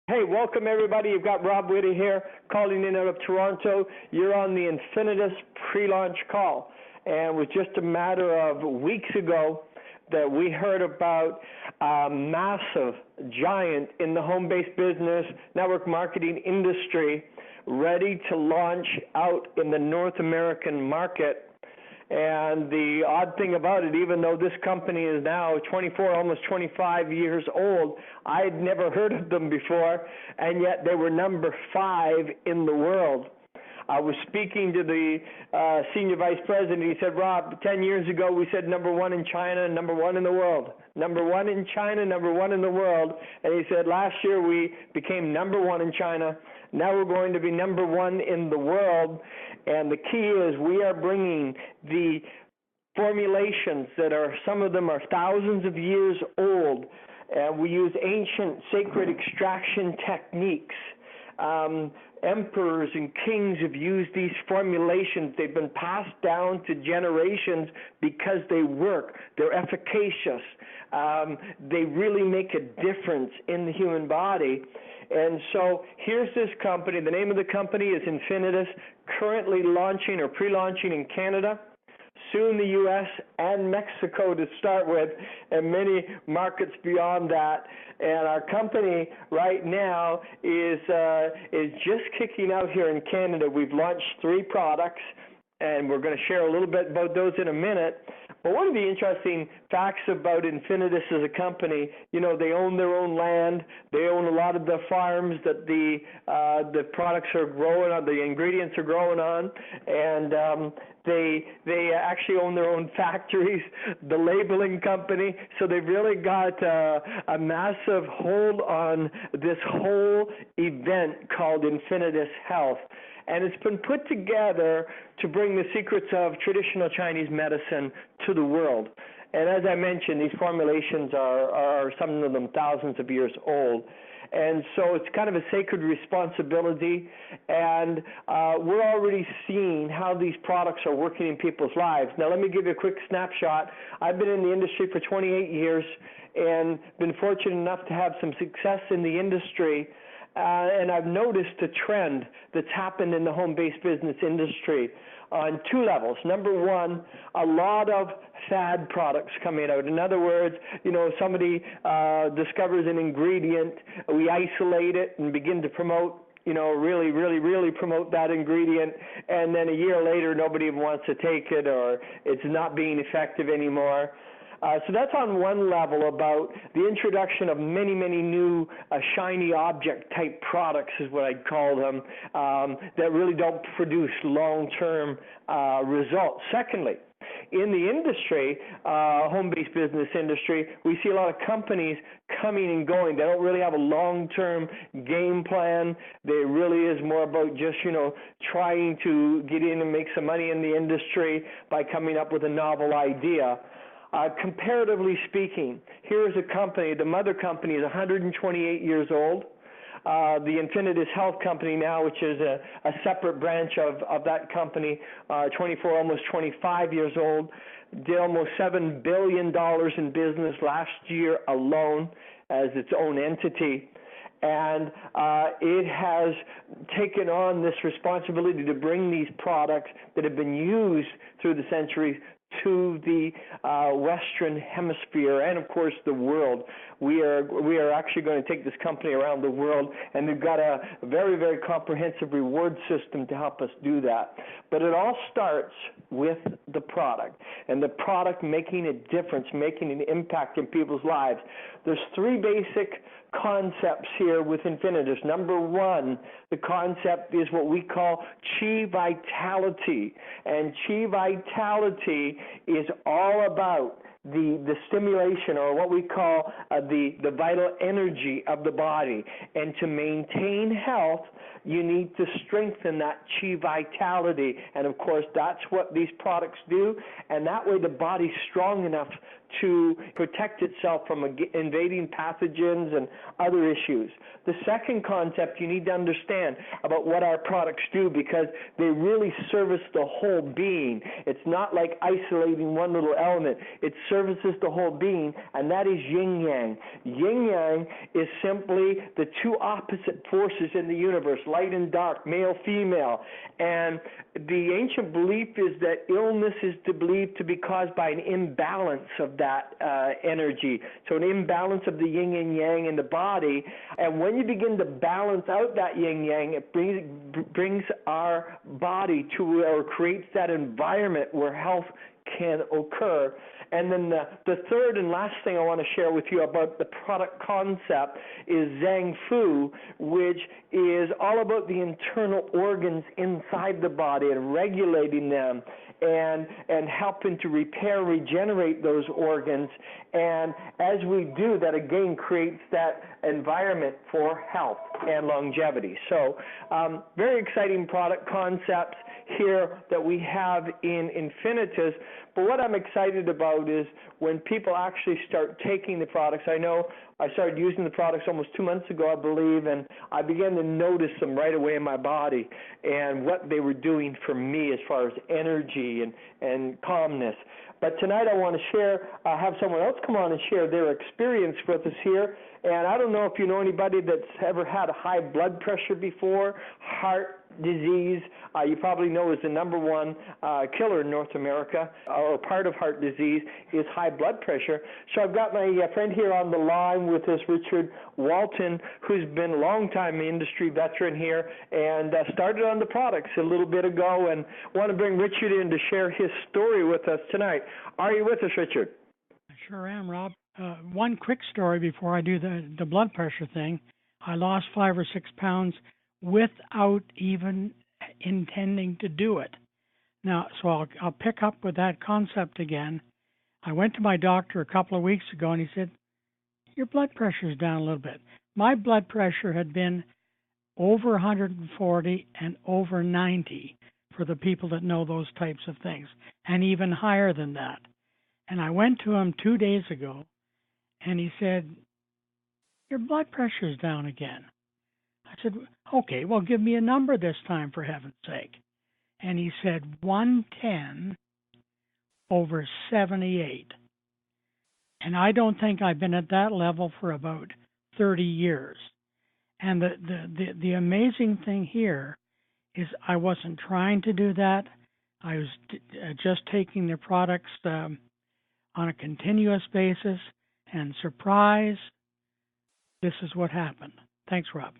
Hey, welcome everybody. You've got Rob Whitty here calling in out of Toronto. You're on the Infinitus pre-launch call. And it was just a matter of weeks ago that we heard about a massive giant in the home-based business, network marketing industry, ready to launch out in the North American market. And the odd thing about it, even though this company is now 24, almost 25 years old, I had never heard of them before, and yet they were number 5 in the world. I was speaking to the senior vice president. He said, Rob, 10 years ago we said number 1 in China, number 1 in the world. Number 1 in China, number 1 in the world. And he said last year we became number 1 in China. Now we're going to be number 1 in the world. And the key is we are bringing the formulations that are, some of them are thousands of years old. And we use ancient sacred extraction techniques. Emperors and kings have used these formulations. They've been passed down to generations because they work. They're efficacious. They really make a difference in the human body. And so here's this company. The name of the company is Infinitus, currently launching or pre-launching in Canada, soon the U.S. and Mexico to start with, and many markets beyond that. And our company right now is just kicking out here in Canada. We've launched 3 products, and we're going to share a little bit about those in a minute. But one of the interesting facts about Infinitus as a company, you know, they own their own land. They own a lot of the farms that the products are growing on, the ingredients are growing on, and they actually own their own factories, the labeling company. So they've really got a massive hold on this whole event called Infinitus Health. And it's been put together to bring the secrets of traditional Chinese medicine to the world. And as I mentioned, these formulations are some of them thousands of years old. And so it's kind of a sacred responsibility, and we're already seeing how these products are working in people's lives. Now, let me give you a quick snapshot. I've been in the industry for 28 years and been fortunate enough to have some success in the industry. And I've noticed a trend that's happened in the home-based business industry on 2 levels. Number 1, a lot of fad products coming out. In other words, you know, somebody discovers an ingredient, we isolate it and begin to promote, you know, really promote that ingredient, and then a year later nobody even wants to take it, or it's not being effective anymore. So that's on one level about the introduction of many new shiny object type products is what I'd call them, that really don't produce long-term results. Secondly, in the industry, home-based business industry, we see a lot of companies coming and going. They don't really have a long-term game plan. It really is more about just, you know, trying to get in and make some money in the industry by coming up with a novel idea. Comparatively speaking, here's a company, the mother company is 128 years old. The Infinitus Health Company now, which is a separate branch of that company, 24, almost 25 years old, did almost $7 billion in business last year alone as its own entity. And it has taken on this responsibility to bring these products that have been used through the centuries to the Western Hemisphere and, of course, the world. We are actually going to take this company around the world, and they've got a very comprehensive reward system to help us do that. But it all starts with the product, and the product making a difference, making an impact in people's lives. There's 3 basic concepts here with Infinitus. Number 1, the concept is what we call chi vitality, and chi vitality is all about the stimulation, or what we call the vital energy of the body. And to maintain health, you need to strengthen that chi vitality. And of course, that's what these products do. And that way the body's strong enough to protect itself from invading pathogens and other issues. The second concept you need to understand about what our products do, because they really service the whole being. It's not like isolating one little element. It services the whole being, and that is yin-yang. Yin-yang is simply the two opposite forces in the universe, light and dark, male, female. And the ancient belief is that illness is believed to be caused by an imbalance of that energy. So an imbalance of the yin and yang in the body. And when you begin to balance out that yin yang, it brings our body to, or creates that environment where health can occur. And then the third and last thing I want to share with you about the product concept is Zhang Fu, which is all about the internal organs inside the body and regulating them and helping to repair, regenerate those organs. And as we do, that again creates that environment for health and longevity. So very exciting product concepts here that we have in Infinitus. But what I'm excited about is when people actually start taking the products. I know I started using the products almost 2 months ago, I believe, and I began to notice them right away in my body and what they were doing for me as far as energy and calmness. But tonight I want to share, have someone else come on and share their experience with us here. And I don't know if you know anybody that's ever had a high blood pressure before. Heart disease, you probably know, is the number one killer in North America, or part of heart disease is high blood pressure. So I've got my friend here on the line with us, Richard Walton, who's been a long-time industry veteran here and started on the products a little bit ago, and want to bring Richard in to share his story with us tonight. Are you with us, Richard? I sure am, Rob. One quick story before I do the blood pressure thing. I lost 5 or 6 pounds without even intending to do it. Now, so I'll pick up with that concept again. I went to my doctor a couple of weeks ago, and he said, your blood pressure is down a little bit. My blood pressure had been over 140 and over 90 for the people that know those types of things, and even higher than that. And I went to him 2 days ago, and he said, your blood pressure is down again. I said, okay, well, give me a number this time, for heaven's sake. And he said 110 over 78. And I don't think I've been at that level for about 30 years. And the amazing thing here is I wasn't trying to do that. I was just taking the products on a continuous basis, and surprise, this is what happened. Thanks, Rob.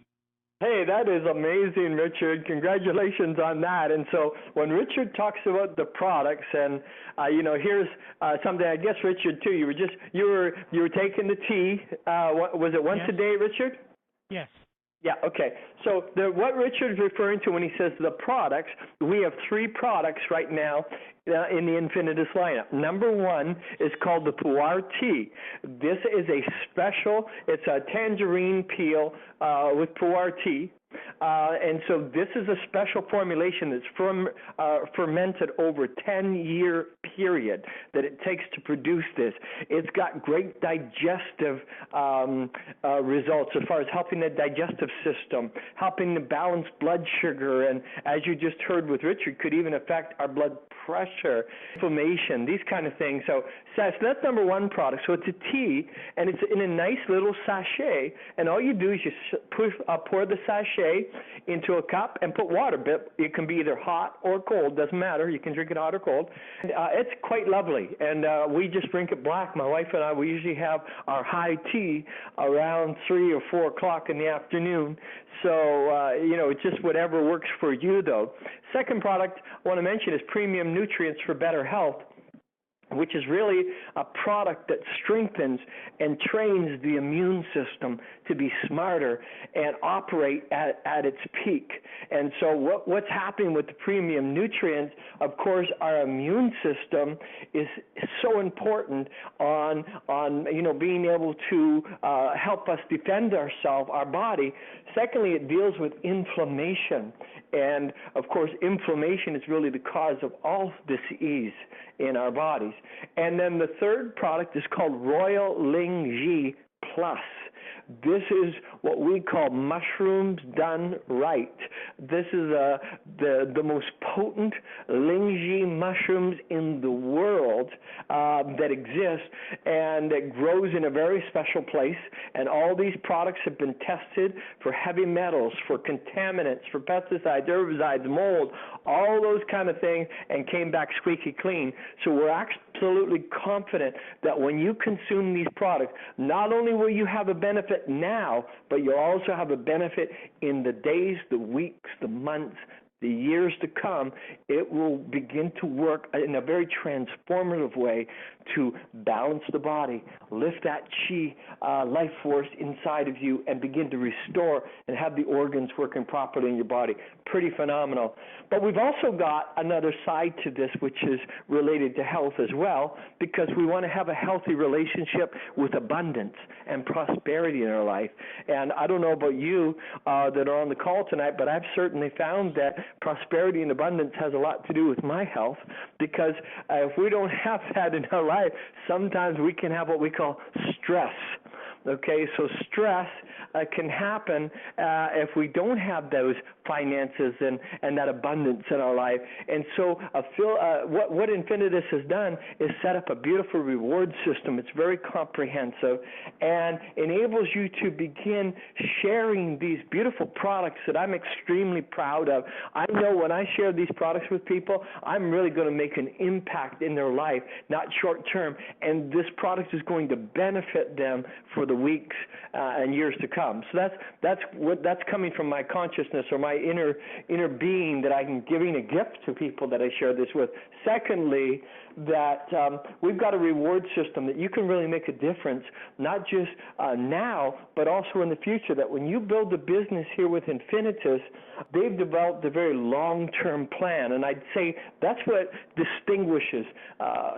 Hey, that is amazing, Richard. Congratulations on that. And so when Richard talks about the products, and here's something. I guess, Richard, too. You were taking the tea. Was it once a day, Richard? Yes. Yeah, okay. So what Richard's referring to when he says the products, we have 3 products right now in the Infinitus lineup. Number 1 is called the PU'ER tea. This is a special, it's a tangerine peel with PU'ER tea. And so this is a special formulation that's fermented over a 10-year period that it takes to produce this. It's got great digestive results as far as helping the digestive system, helping to balance blood sugar, and as you just heard with Richard, could even affect our blood pressure, inflammation, these kind of things. So that's number 1 product. So it's a tea, and it's in a nice little sachet, and all you do is you pour the sachet into a cup and put water. It can be either hot or cold, doesn't matter. You can drink it hot or cold. And, it's quite lovely, and we just drink it black. My wife and I, we usually have our high tea around 3 or 4 o'clock in the afternoon. So, it's just whatever works for you, though. Second product I want to mention is Premium Nutrients for Better Health, which is really a product that strengthens and trains the immune system to be smarter and operate at its peak. And so what's happening with the premium nutrients, of course, our immune system is so important on being able to help us defend ourselves, our body. Secondly, it deals with inflammation. And, of course, inflammation is really the cause of all disease in our bodies. And then the third product is called Royal Ling Ji Plus. This is what we call mushrooms done right. This is the most potent Lingji mushrooms in the world that exist, and it grows in a very special place. And all these products have been tested for heavy metals, for contaminants, for pesticides, herbicides, mold, all those kind of things, and came back squeaky clean. So we're absolutely confident that when you consume these products, not only will you have a benefit now, but you'll also have a benefit in the days, the weeks, the months, the years to come. It will begin to work in a very transformative way to balance the body, lift that chi life force inside of you, and begin to restore and have the organs working properly in your body. Pretty phenomenal. But we've also got another side to this, which is related to health as well, because we want to have a healthy relationship with abundance and prosperity in our life. And I don't know about you that are on the call tonight, but I've certainly found that prosperity and abundance has a lot to do with my health, because if we don't have that in our life, sometimes we can have what we call stress. Okay, so stress can happen if we don't have those finances and that abundance in our life. And so what Infinitus has done is set up a beautiful reward system. It's very comprehensive and enables you to begin sharing these beautiful products that I'm extremely proud of. I know when I share these products with people, I'm really going to make an impact in their life, not short term, and this product is going to benefit them for the weeks and years to come. So that's coming from my consciousness or my inner being, that I'm giving a gift to people that I share this with. Secondly, that we've got a reward system that you can really make a difference, not just now, but also in the future. That when you build a business here with Infinitus, they've developed a very long-term plan, and I'd say that's what distinguishes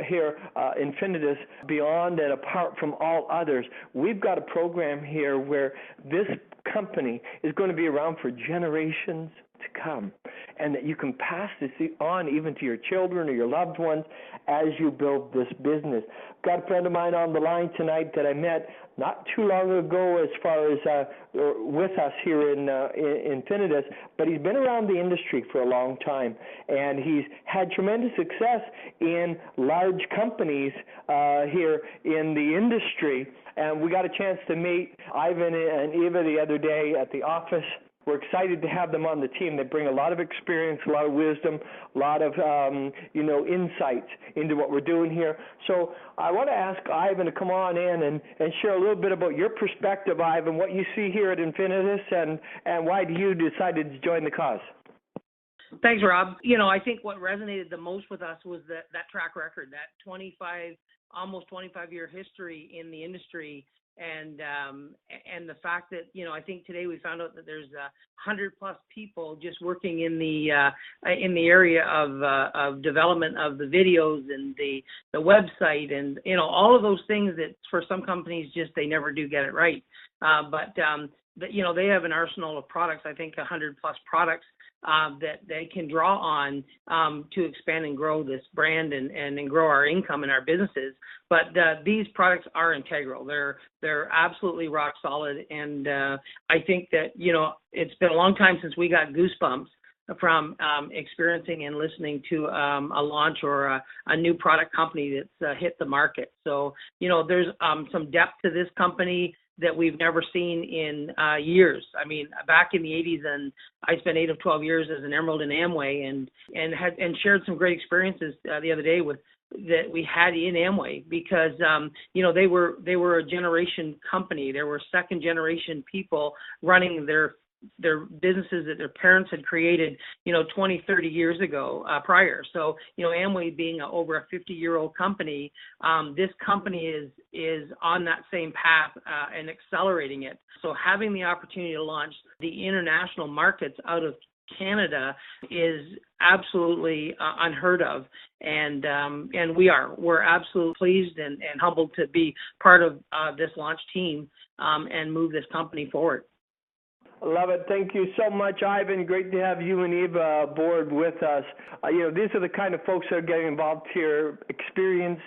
here Infinitus beyond and apart from all others. We've got a program here where this company is going to be around for generations to come, and that you can pass this on even to your children or your loved ones as you build this business. Got a friend of mine on the line tonight that I met not too long ago as far as with us here in Infinitus, but he's been around the industry for a long time, and he's had tremendous success in large companies here in the industry. And we got a chance to meet Ivan and Eva the other day at the office. We're excited to have them on the team. They bring a lot of experience, a lot of wisdom, a lot of insights into what we're doing here. So I want to ask Ivan to come on in and share a little bit about your perspective, Ivan, what you see here at Infinitus, and why you decided to join the cause. Thanks, Rob. I think what resonated the most with us was that track record, that almost 25-year history in the industry. And the fact that, I think today we found out that there's 100+ people just working in the area of development of the videos and the website and, all of those things that for some companies just they never do get it right. But they have an arsenal of products, I think 100+ products that they can draw on to expand and grow this brand and grow our income in our businesses. But these products are integral. They're absolutely rock solid. And I think that, it's been a long time since we got goosebumps from experiencing and listening to a launch or a new product company that's hit the market. So, there's some depth to this company that we've never seen in years. I mean, back in the 80s, and I spent 8 of 12 years as an Emerald in Amway, and shared some great experiences the other day that we had in Amway, because they were a generation company. There were second generation people running their they're businesses that their parents had created, 20, 30 years ago prior. So, Amway being over a 50-year-old company, this company is on that same path and accelerating it. So having the opportunity to launch the international markets out of Canada is absolutely unheard of, and we're absolutely pleased and humbled to be part of this launch team and move this company forward. Love it. Thank you so much, Ivan. Great to have you and Eva aboard with us. These are the kind of folks that are getting involved here, experienced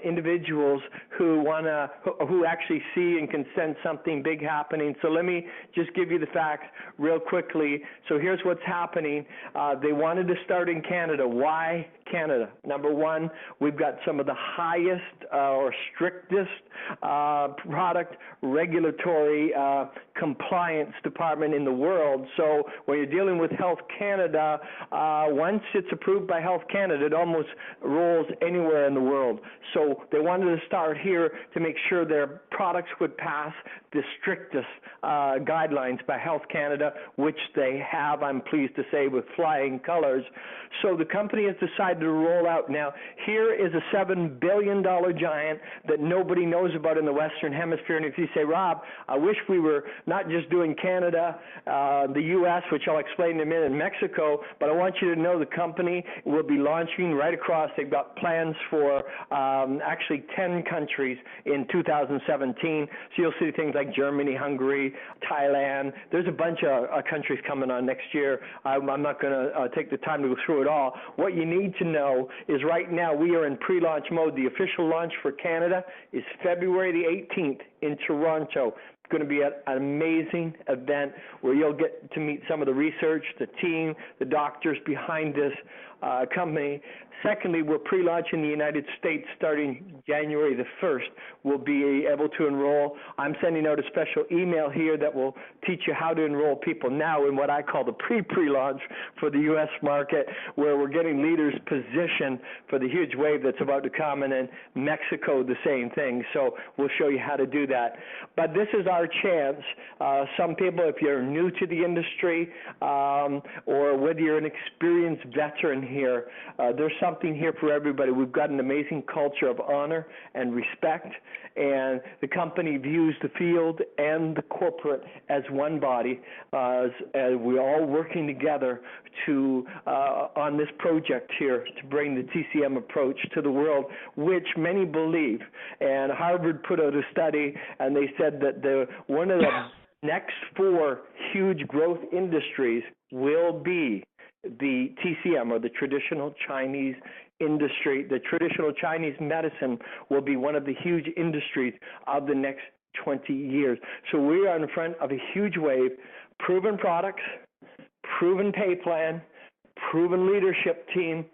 individuals who actually see and can sense something big happening. So let me just give you the facts real quickly. So here's what's happening. They wanted to start in Canada. Why Canada? Number one, we've got some of the highest or strictest product regulatory compliance department in the world. So when you're dealing with Health Canada, once it's approved by Health Canada, it almost rolls anywhere in the world. So they wanted to start here to make sure their products would pass the strictest guidelines by Health Canada, which they have, I'm pleased to say, with flying colors. So the company has decided to roll out. Now, here is a $7 billion giant that nobody knows about in the Western Hemisphere. And if you say, Rob, I wish we were not just doing Canada, the U.S., which I'll explain in a minute, and Mexico, but I want you to know the company will be launching right across. They've got plans for actually 10 countries in 2017. So you'll see things like Germany, Hungary, Thailand. There's a bunch of countries coming on next year. I'm not going to take the time to go through it all. What you need to know is right now we are in pre-launch mode. The official launch for Canada is February the 18th in Toronto. It's going to be an amazing event where you'll get to meet some of the research, the team, the doctors behind this company. Secondly, we're pre-launching the United States starting January the 1st. We'll be able to enroll. I'm sending out a special email here that will teach you how to enroll people now in what I call the pre-launch for the U.S. market, where we're getting leaders positioned for the huge wave that's about to come, and in Mexico the same thing. So we'll show you how to do that. But this is our chance. Some people, if you're new to the industry or whether you're an experienced veteran here, there's something here for everybody. We've got an amazing culture of honor and respect, and the company views the field and the corporate as one body, as we're all working together to on this project here to bring the TCM approach to the world, which many believe. And Harvard put out a study, and they said that one of the next 4 huge growth industries will be the TCM, or the traditional Chinese industry. The traditional Chinese medicine will be one of the huge industries of the next 20 years. So we are in front of a huge wave, proven products, proven pay plan, proven leadership team,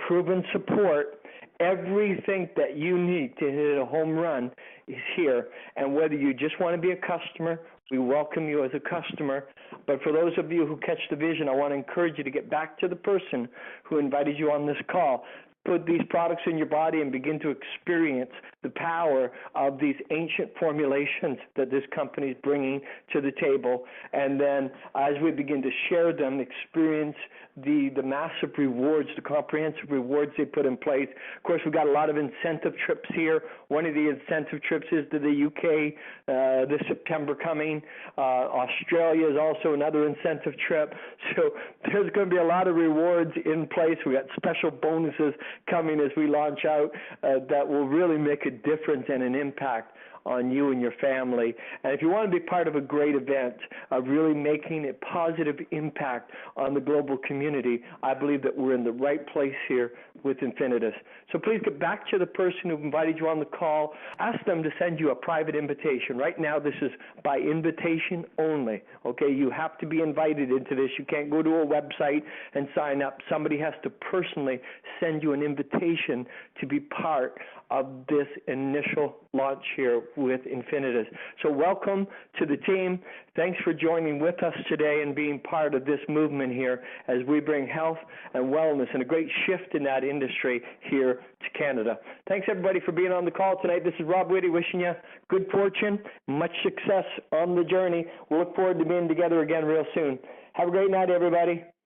proven support. Everything that you need to hit a home run is here. And whether you just want to be a customer, we welcome you as a customer. But for those of you who catch the vision, I want to encourage you to get back to the person who invited you on this call. Put these products in your body and begin to experience the power of these ancient formulations that this company is bringing to the table. And then as we begin to share them, experience the massive rewards, the comprehensive rewards they put in place. Of course, we've got a lot of incentive trips here. One of the incentive trips is to the UK this September coming. Australia is also another incentive trip. So there's going to be a lot of rewards in place. We got special bonuses coming as we launch out that will really make a difference and an impact on you and your family. And if you want to be part of a great event, really making a positive impact on the global community, I believe that we're in the right place here with Infinitus. So please get back to the person who invited you on the call. Ask them to send you a private invitation. Right now, this is by invitation only. Okay, you have to be invited into this. You can't go to a website and sign up. Somebody has to personally send you an invitation to be part of this initial launch here with Infinitus. So welcome to the team. Thanks for joining with us today and being part of this movement here as we bring health and wellness and a great shift in that industry here to Canada. Thanks everybody for being on the call tonight. This is Rob Whitty wishing you good fortune, much success on the journey. We'll look forward to being together again real soon. Have a great night, everybody.